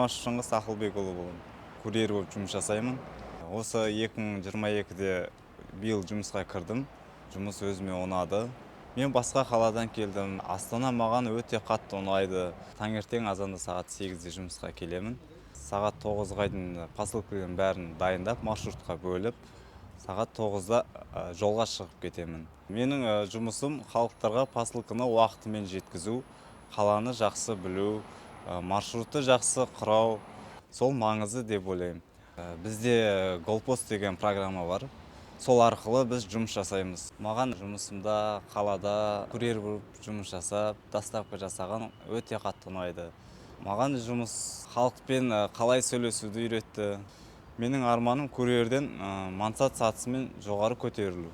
Машшыңғыс Ақылбекұлы болам. Курьер болып жұмыс жасаймын. Осы 2022-де биыл жұмысқа кірдім. Жұмыс өзіме ұнады. Мен басқа қаладан келдім. Астана маған өте қатты ұнайды. Таңертең азанда сағат 8-де жұмысқа келемін. Сағат 9-ға дейін посылкалардың бәрін дайындап, маршрутқа бөліп, сағат 9-да жолға шығып кетемін. Менің жұмысым халықтарға посылканы уақытымен жеткізу, қаланы жақсы білу, маршрутты жақсы құрау, сол маңызды деп ойлаймын. Бізде Голпост деген программа бар. Сол арқылы біз жұмыс жасаймыз. Маған жұмысымда, қалада курьер болып жұмыс жасап, доставка жасаған өте қатты ұнайды. Маған жұмыс халықпен қалай сөйлесуді үйретті. Менің арманым курьерден мансап сатысымен жоғары көтерілу.